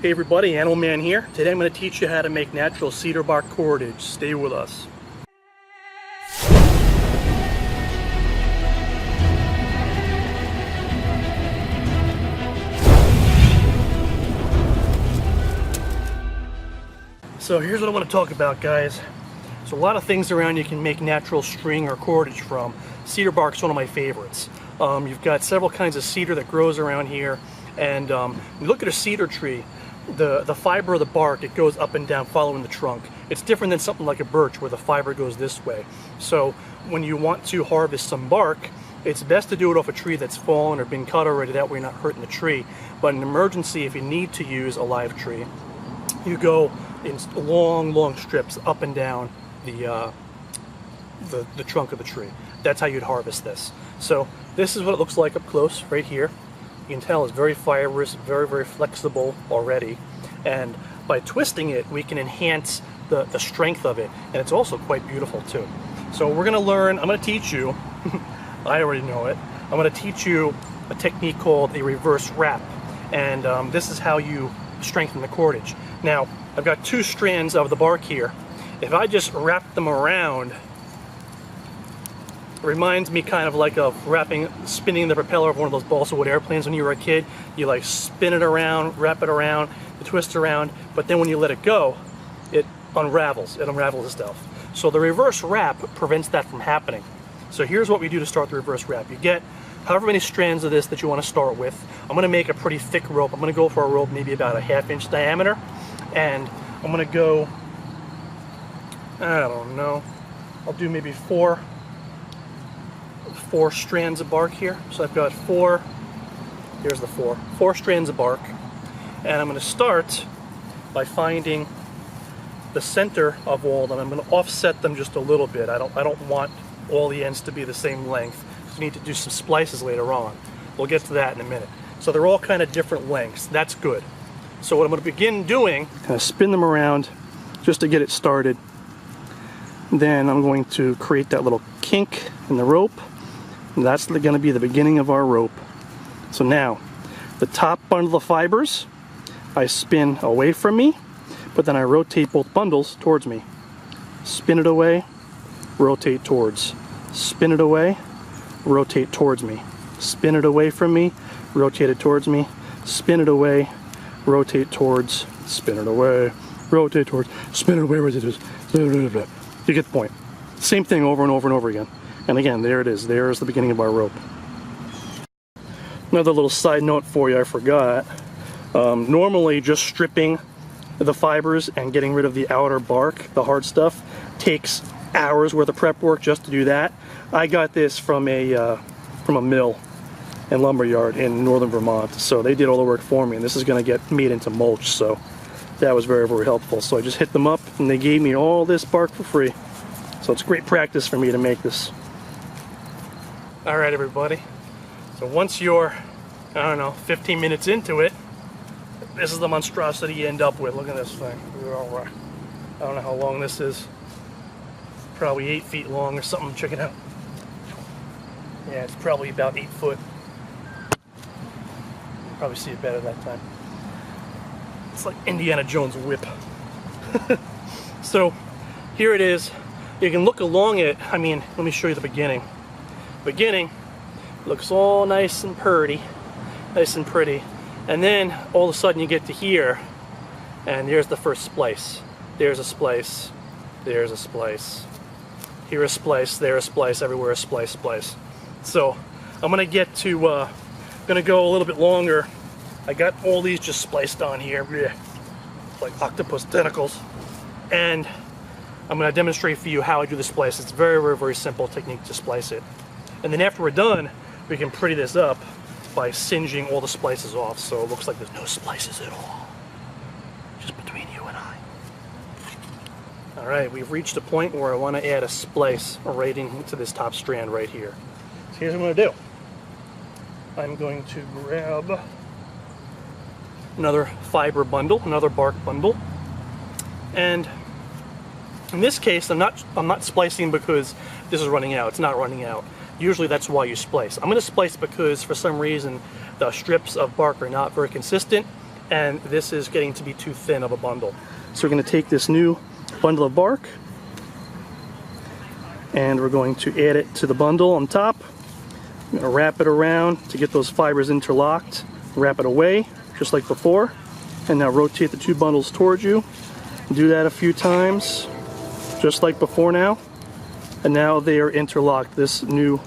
Hey everybody, Animal Man here. Today I'm going to teach you how to make natural cedar bark cordage. Stay with us. So here's what I want to talk about, guys. There's a lot of things around you can make natural string or cordage from. Cedar bark's one of my favorites. You've got several kinds of cedar that grows around here, and you look at a cedar tree, the fiber of the bark, it goes up and down following the trunk. It's different than something like a birch where the fiber goes this way. So when you want to harvest some bark, it's best to do it off a tree that's fallen or been cut already, that way you're not hurting the tree. But in an emergency, if you need to use a live tree, you go in long strips up and down the trunk of the tree. That's how you'd harvest this. So this is what it looks like up close right here. You can tell it's very fibrous, very flexible already, and by twisting it we can enhance the strength of it, and it's also quite beautiful too. So we're going to learn, I'm going to teach you, I already know it, I'm going to teach you a technique called a reverse wrap, and this is how you strengthen the cordage. Now I've got two strands of the bark here. If I just wrap them around, it reminds me kind of like of spinning the propeller of one of those balsa wood airplanes when you were a kid. You like spin it around, wrap it around, you twist around, but then when you let it go, it unravels itself. So the reverse wrap prevents that from happening. So here's what we do to start the reverse wrap. You get however many strands of this that you want to start with. I'm going to make a pretty thick rope. I'm going to go for a rope maybe about a 1/2 inch diameter, and I'm going to go, I don't know, I'll do maybe four strands of bark here. So I've got here's the four strands of bark, and I'm going to start by finding the center of all of them. I'm going to offset them just a little bit. I don't want all the ends to be the same length, because we need to do some splices later on. We'll get to that in a minute. So they're all kind of different lengths. That's good. So what I'm going to begin doing, kind of spin them around just to get it started. Then I'm going to create that little kink in the rope. That's going to be the beginning of our rope. So now, the top bundle of fibers, I spin away from me, but then I rotate both bundles towards me. Spin it away, rotate towards. Spin it away, rotate towards me. Spin it away from me, rotate it towards me. Spin it away, rotate towards. Spin it away, rotate towards. Spin it away, rotate towards. You get the point. Same thing over and over and over again. And again, there it is. There's the beginning of our rope. Another little side note for you, I forgot. Normally just stripping the fibers and getting rid of the outer bark, the hard stuff, takes hours worth of prep work just to do that. I got this from a mill and lumber yard in northern Vermont, so they did all the work for me, and this is going to get made into mulch, so that was very helpful. So I just hit them up and they gave me all this bark for free. So it's great practice for me to make this. Alright everybody, so once you're, I don't know, 15 minutes into it, this is the monstrosity you end up with. Look at this thing. I don't know how long this is. Probably 8 feet long or something. Check it out. Yeah, it's probably about 8 foot. You probably see it better that time. It's like Indiana Jones' whip. So here it is. You can look along it. I mean, let me show you the beginning. Beginning looks all nice and pretty, and then all of a sudden you get to here, and there's the first splice. There's a splice, there's a splice, here a splice, there a splice, everywhere a splice. So I'm gonna get to gonna go a little bit longer. I got all these just spliced on here, like octopus tentacles, and I'm gonna demonstrate for you how I do the splice. It's a very simple technique to splice it. And then after we're done, we can pretty this up by singeing all the splices off, so it looks like there's no splices at all. Just between you and I. Alright, we've reached a point where I want to add a splice right into this top strand right here. So here's what I'm going to do. I'm going to grab another fiber bundle, another bark bundle, and in this case, I'm not splicing because this is running out. It's not running out. Usually that's why you splice. I'm going to splice because for some reason the strips of bark are not very consistent, and this is getting to be too thin of a bundle. So we're going to take this new bundle of bark and we're going to add it to the bundle on top. I'm going to wrap it around to get those fibers interlocked, wrap it away just like before, and now rotate the two bundles towards you. Do that a few times just like before now, and now they are interlocked. This new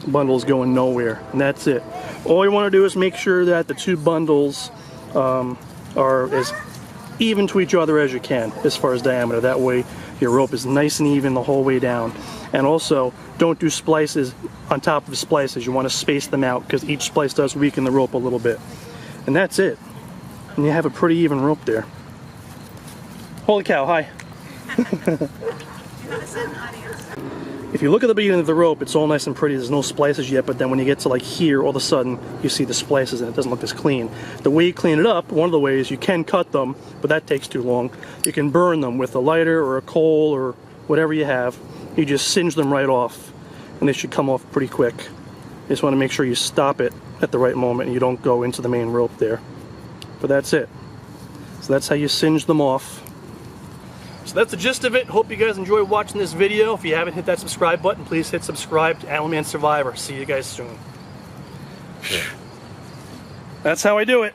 bundle is going nowhere, and that's it. All you want to do is make sure that the two bundles are as even to each other as you can as far as diameter. That way your rope is nice and even the whole way down. And also, don't do splices on top of splices. You want to space them out because each splice does weaken the rope a little bit. And that's it. And you have a pretty even rope there. Holy cow, hi. If you look at the beginning of the rope, it's all nice and pretty. There's no splices yet, but then when you get to like here, all of a sudden you see the splices and it doesn't look as clean. The way you clean it up, one of the ways, you can cut them, but that takes too long. You can burn them with a lighter or a coal or whatever you have. You just singe them right off, and they should come off pretty quick. You just want to make sure you stop it at the right moment and you don't go into the main rope there. But that's it. So that's how you singe them off. So that's the gist of it. Hope you guys enjoyed watching this video. If you haven't hit that subscribe button, please hit subscribe to Animal Survivor. See you guys soon. That's how I do it.